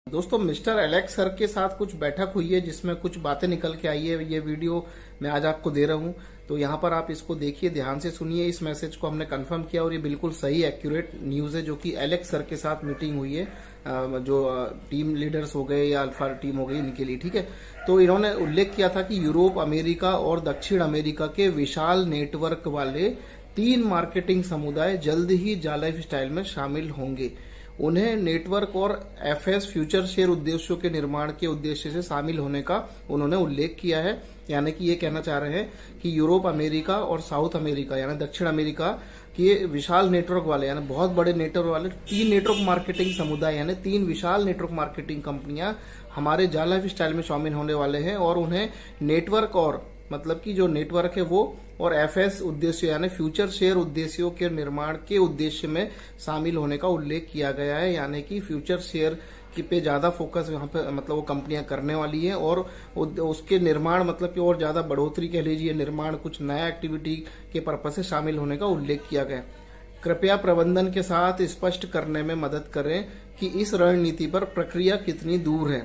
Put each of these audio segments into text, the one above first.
दोस्तों mister Alex sir के साथ कुछ बैठक हुई है जिसमें कुछ बातें निकल के आई है। ये वीडियो मैं आज आपको दे रहा हूं, तो यहाँ पर आप इसको देखिए, ध्यान से सुनिए। इस मैसेज को हमने कंफर्म किया और ये बिल्कुल सही एक्यूरेट न्यूज है जो कि एलेक्स सर के साथ मीटिंग हुई है, जो टीम लीडर्स हो गए या अल्फा टीम हो गई इनके लिए, ठीक है। तो इन्होंने उल्लेख किया था कि यूरोप, अमेरिका और दक्षिण अमेरिका के विशाल नेटवर्क वाले 3 मार्केटिंग समुदाय जल्द ही जा लाइफ स्टाइल में शामिल होंगे। उन्हें नेटवर्क और एफएस फ्यूचर शेयर उद्देश्यों के निर्माण के उद्देश्य से शामिल होने का उन्होंने उल्लेख किया है। यानी कि ये कहना चाह रहे हैं कि यूरोप, अमेरिका और साउथ अमेरिका यानी दक्षिण अमेरिका के विशाल नेटवर्क वाले यानी बहुत बड़े नेटवर्क वाले 3 नेटवर्क मार्केटिंग समुदाय यानी 3 विशाल नेटवर्क मार्केटिंग कंपनियां हमारे जा लाइफ स्टाइल में शामिल होने वाले हैं और उन्हें नेटवर्क और मतलब कि जो नेटवर्क है वो और एफएस उद्देश्य यानी फ्यूचर शेयर उद्देश्यों के निर्माण के उद्देश्य में शामिल होने का उल्लेख किया गया है। यानी कि फ्यूचर शेयर की पे ज्यादा फोकस यहाँ पे मतलब वो कंपनियां करने वाली हैं और उसके निर्माण मतलब कि और ज्यादा बढ़ोतरी कह लीजिए, निर्माण कुछ नया एक्टिविटी के पर्पज से शामिल होने का उल्लेख किया गया। कृपया प्रबंधन के साथ स्पष्ट करने में मदद करें कि इस रणनीति पर प्रक्रिया कितनी दूर है।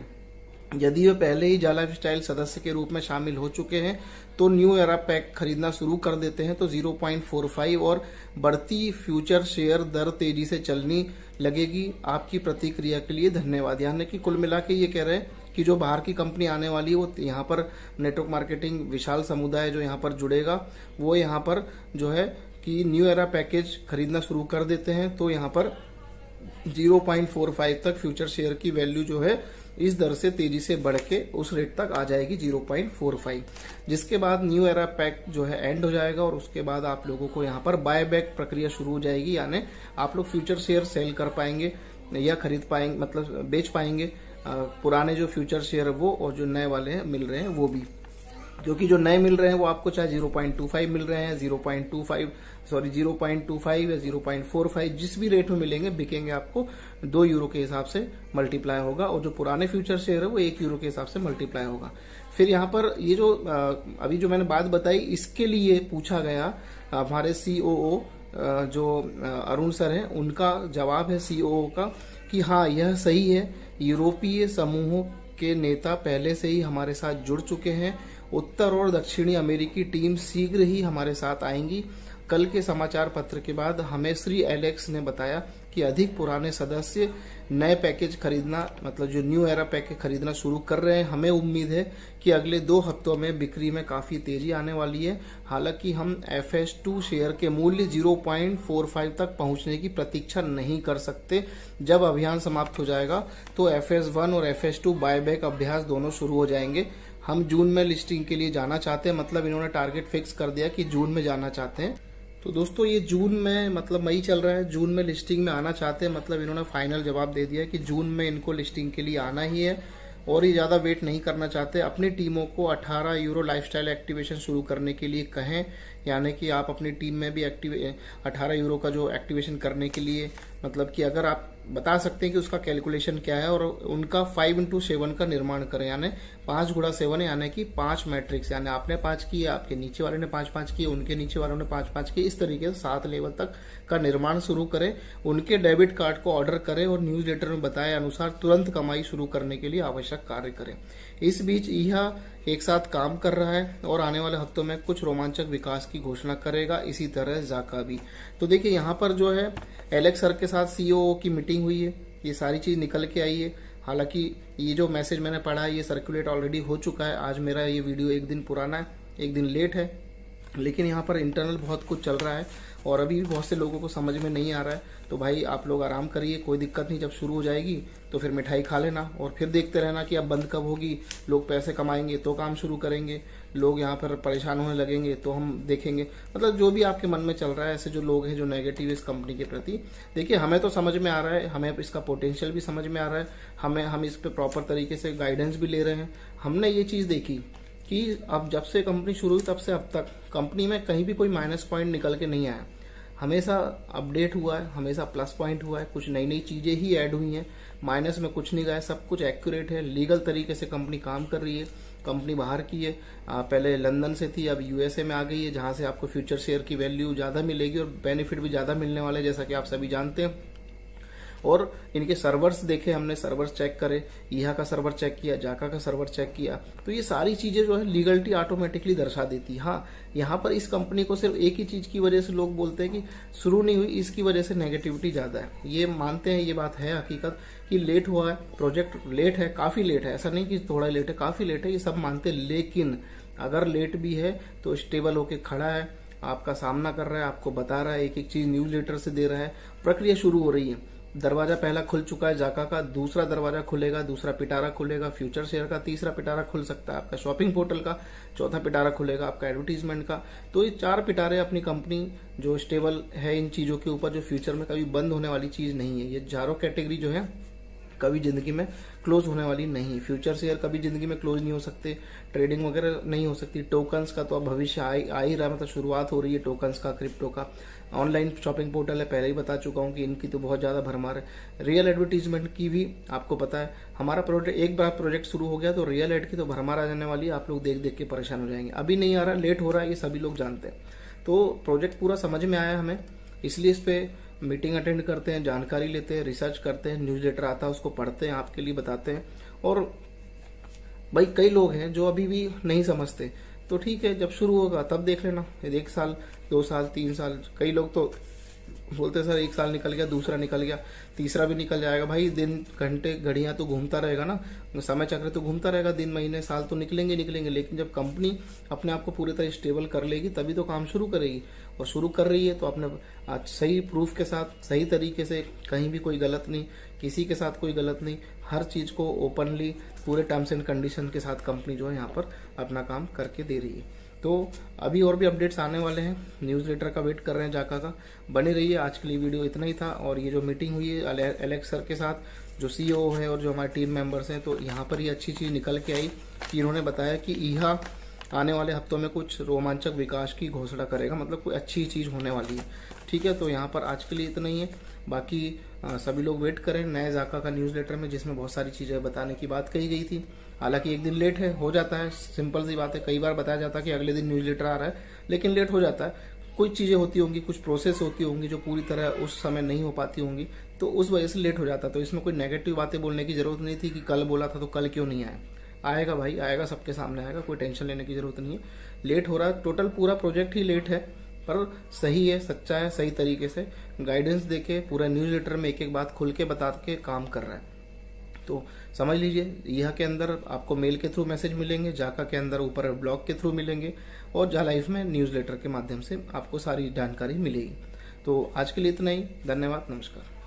यदि वे पहले ही जा लाइफ स्टाइल सदस्य के रूप में शामिल हो चुके हैं तो न्यू एरा पैक खरीदना शुरू कर देते हैं तो 0.45 और बढ़ती फ्यूचर शेयर दर तेजी से चलनी लगेगी। आपकी प्रतिक्रिया के लिए धन्यवाद। यानी कि कुल मिला के ये कह रहे हैं कि जो बाहर की कंपनी आने वाली है वो यहाँ पर नेटवर्क मार्केटिंग विशाल समुदाय जो यहाँ पर जुड़ेगा वो यहाँ पर जो है कि न्यू एरा पैकेज खरीदना शुरू कर देते हैं तो यहाँ पर 0.45 तक फ्यूचर शेयर की वैल्यू जो है इस दर से तेजी से बढ़ के उस रेट तक आ जाएगी 0.45, जिसके बाद न्यू एरा पैक जो है एंड हो जाएगा और उसके बाद आप लोगों को यहाँ पर बाय बैक प्रक्रिया शुरू हो जाएगी। यानी आप लोग फ्यूचर शेयर सेल कर पाएंगे या खरीद पाएंगे, मतलब बेच पाएंगे पुराने जो फ्यूचर शेयर वो और जो नए वाले हैं मिल रहे हैं वो भी, क्योंकि जो नए मिल रहे हैं वो आपको चाहे 0.25 मिल रहे हैं, 0.25 या 0.45 जिस भी रेट में मिलेंगे बिकेंगे आपको 2 यूरो के हिसाब से मल्टीप्लाई होगा और जो पुराने फ्यूचर शेयर है वो 1 यूरो के हिसाब से मल्टीप्लाई होगा। फिर यहाँ पर ये जो अभी जो मैंने बात बताई इसके लिए पूछा गया हमारे COO जो अरुण सर हैं, उनका जवाब है COO का कि हाँ यह सही है, यूरोपीय समूहों के नेता पहले से ही हमारे साथ जुड़ चुके हैं। उत्तर और दक्षिणी अमेरिकी टीम शीघ्र ही हमारे साथ आएंगी। कल के समाचार पत्र के बाद हमें श्री एलेक्स ने बताया कि अधिक पुराने सदस्य नए पैकेज खरीदना मतलब जो न्यू एरा पैकेज खरीदना शुरू कर रहे हैं। हमें उम्मीद है कि अगले 2 हफ्तों में बिक्री में काफी तेजी आने वाली है। हालांकि हम FS2 शेयर के मूल्य 0.45 तक पहुंचने की प्रतीक्षा नहीं कर सकते। जब अभियान समाप्त हो जाएगा तो FS1 और FS2 बायबैक अभ्यास दोनों शुरू हो जाएंगे। हम जून में लिस्टिंग के लिए जाना चाहते हैं, मतलब इन्होंने टारगेट फिक्स कर दिया कि जून में जाना चाहते हैं। तो दोस्तों ये जून में मतलब मई चल रहा है, जून में लिस्टिंग में आना चाहते हैं, मतलब इन्होंने फाइनल जवाब दे दिया कि जून में इनको लिस्टिंग के लिए आना ही है और ये ज्यादा वेट नहीं करना चाहते। अपनी टीमों को 18 यूरो लाइफस्टाइल एक्टिवेशन शुरू करने के लिए कहें। यानी कि आप अपनी टीम में भी 18 यूरो का जो एक्टिवेशन करने के लिए मतलब कि अगर आप बता सकते हैं कि उसका कैलकुलेशन क्या है और उनका 5x7 का निर्माण करें। यानी 5 गुणा 7 यानी कि 5 मैट्रिक्स, यानी आपने 5 किए, आपके नीचे वाले ने 5-5 किए, उनके नीचे वालों ने 5-5 किए, इस तरीके से 7 लेवल तक का निर्माण शुरू करें। उनके डेबिट कार्ड को ऑर्डर करें और न्यूज़लेटर में बताए अनुसार तुरंत कमाई शुरू करने के लिए आवश्यक कार्य करें। इस बीच यह एक साथ काम कर रहा है और आने वाले हफ्तों में कुछ रोमांचक विकास की घोषणा करेगा, इसी तरह जाका भी। तो देखिए यहाँ पर जो है एलेक्स सर के साथ COO की मीटिंग हुई है, ये सारी चीज निकल के आई है। हालांकि ये जो मैसेज मैंने पढ़ा है ये सर्कुलेट ऑलरेडी हो चुका है। आज मेरा ये वीडियो 1 दिन पुराना है, 1 दिन लेट है, लेकिन यहाँ पर इंटरनल बहुत कुछ चल रहा है और अभी भी बहुत से लोगों को समझ में नहीं आ रहा है। तो भाई आप लोग आराम करिए, कोई दिक्कत नहीं। जब शुरू हो जाएगी तो फिर मिठाई खा लेना और फिर देखते रहना कि अब बंद कब होगी। लोग पैसे कमाएंगे तो काम शुरू करेंगे, लोग यहाँ पर परेशान होने लगेंगे तो हम देखेंगे। मतलब जो भी आपके मन में चल रहा है, ऐसे जो लोग हैं जो नेगेटिव इस कंपनी के प्रति, देखिए हमें तो समझ में आ रहा है, हमें इसका पोटेंशियल भी समझ में आ रहा है, हम इस पे प्रॉपर तरीके से गाइडेंस भी ले रहे हैं। हमने ये चीज देखी कि अब जब से कंपनी शुरू हुई तब से अब तक कंपनी में कहीं भी कोई माइनस पॉइंट निकल के नहीं आया। हमेशा अपडेट हुआ है, हमेशा प्लस पॉइंट हुआ है, कुछ नई नई चीजें ही ऐड हुई हैं, माइनस में कुछ नहीं गया, सब कुछ एक्यूरेट है। लीगल तरीके से कंपनी काम कर रही है। कंपनी बाहर की है, पहले लंदन से थी, अब USA में आ गई है, जहां से आपको फ्यूचर शेयर की वैल्यू ज्यादा मिलेगी और बेनिफिट भी ज्यादा मिलने वाले, जैसा कि आप सभी जानते हैं। और इनके सर्वर्स देखे हमने, सर्वर्स चेक करे, ईहा का सर्वर चेक किया, जाका का सर्वर चेक किया, तो ये सारी चीजें जो है लीगलिटी ऑटोमेटिकली दर्शा देती है। हाँ, यहाँ पर इस कंपनी को सिर्फ एक ही चीज की वजह से लोग बोलते हैं कि शुरू नहीं हुई, इसकी वजह से नेगेटिविटी ज्यादा है। ये मानते हैं, ये बात है हकीकत कि लेट हुआ है, प्रोजेक्ट लेट है, काफी लेट है, ऐसा नहीं कि थोड़ा लेट है, काफी लेट है, ये सब मानते हैं। लेकिन अगर लेट भी है तो स्टेबल होके खड़ा है, आपका सामना कर रहा है, आपको बता रहा है, एक एक चीज न्यूज लेटर से दे रहा है, प्रक्रिया शुरू हो रही है। दरवाजा पहला खुल चुका है जाका का, दूसरा दरवाजा खुलेगा, दूसरा पिटारा खुलेगा फ्यूचर शेयर का, तीसरा पिटारा खुल सकता है आपका शॉपिंग पोर्टल का, चौथा पिटारा खुलेगा आपका एडवर्टीजमेंट का। तो ये 4 पिटारे अपनी कंपनी जो स्टेबल है इन चीजों के ऊपर, जो फ्यूचर में कभी बंद होने वाली चीज नहीं है। ये चारों कैटेगरी जो है कभी जिंदगी में क्लोज होने वाली नहीं। फ्यूचर शेयर कभी जिंदगी में क्लोज नहीं हो सकते, ट्रेडिंग वगैरह नहीं हो सकती। टोकन्स का तो अब भविष्य आ ही रहा है, मतलब शुरुआत हो रही है टोकन्स का, क्रिप्टो का। ऑनलाइन शॉपिंग पोर्टल है, पहले ही बता चुका हूं कि इनकी तो बहुत ज्यादा भरमार है। रियल एडवर्टीजमेंट की भी आपको पता है, हमारा प्रोजेक्ट एक बार प्रोजेक्ट शुरू हो गया तो रियल एड की तो भरमार आ जाने वाली है, आप लोग देख देख के परेशान हो जाएंगे। अभी नहीं आ रहा, लेट हो रहा है, ये सभी लोग जानते हैं। तो प्रोजेक्ट पूरा समझ में आया हमें, इसलिए इस पे मीटिंग अटेंड करते हैं, जानकारी लेते हैं, रिसर्च करते हैं, न्यूज लेटर आता है उसको पढ़ते हैं, आपके लिए बताते हैं। और भाई कई लोग हैं जो अभी भी नहीं समझते, तो ठीक है, जब शुरू होगा तब देख लेना, 1 साल 2 साल 3 साल, कई लोग तो बोलते सर 1 साल निकल गया, दूसरा निकल गया, तीसरा भी निकल जाएगा। भाई दिन घंटे घड़ियां तो घूमता रहेगा ना, समय चक्र तो घूमता रहेगा, दिन महीने साल तो निकलेंगे निकलेंगे, लेकिन जब कंपनी अपने आप को पूरी तरह स्टेबल कर लेगी तभी तो काम शुरू करेगी। और शुरू कर रही है तो अपने आज सही प्रूफ के साथ, सही तरीके से, कहीं भी कोई गलत नहीं, किसी के साथ कोई गलत नहीं, हर चीज को ओपनली पूरे टर्म्स एंड कंडीशन के साथ कंपनी जो है यहाँ पर अपना काम करके दे रही है। तो अभी और भी अपडेट्स आने वाले हैं, न्यूज लेटर का वेट कर रहे हैं जाका का। बने रहिए, आज के लिए वीडियो इतना ही था। और ये जो मीटिंग हुई है एलेक्स सर के साथ, जो सीईओ है और जो हमारे टीम मेंबर्स हैं, तो यहाँ पर ये अच्छी चीज निकल के आई कि इन्होंने बताया कि ईहा आने वाले हफ्तों में कुछ रोमांचक विकास की घोषणा करेगा, मतलब कोई अच्छी चीज होने वाली है। ठीक है, तो यहाँ पर आज के लिए इतना ही है। बाकी सभी लोग वेट करें नए जाका का न्यूज लेटर में, जिसमें बहुत सारी चीजें बताने की बात कही गई थी। हालांकि एक दिन लेट है, हो जाता है, सिंपल सी बात है। कई बार बताया जाता है कि अगले दिन न्यूज लेटर आ रहा है, लेकिन लेट हो जाता है। कुछ चीजें होती होंगी, कुछ प्रोसेस होती होंगी जो पूरी तरह उस समय नहीं हो पाती होंगी, तो उस वजह से लेट हो जाता है। तो इसमें कोई नेगेटिव बातें बोलने की जरूरत नहीं थी कि कल बोला था तो कल क्यों नहीं आया। आएगा भाई, आएगा, सबके सामने आएगा, कोई टेंशन लेने की जरूरत नहीं है। लेट हो रहा है, टोटल पूरा प्रोजेक्ट ही लेट है, पर सही है, सच्चा है, सही तरीके से गाइडेंस देके पूरा न्यूज लेटर में एक एक बात खुल के बता के काम कर रहा है। तो समझ लीजिए, यह के अंदर आपको मेल के थ्रू मैसेज मिलेंगे, जाका के अंदर ऊपर ब्लॉग के थ्रू मिलेंगे, और जा लाइफ में न्यूज लेटर के माध्यम से आपको सारी जानकारी मिलेगी। तो आज के लिए इतना ही, धन्यवाद, नमस्कार।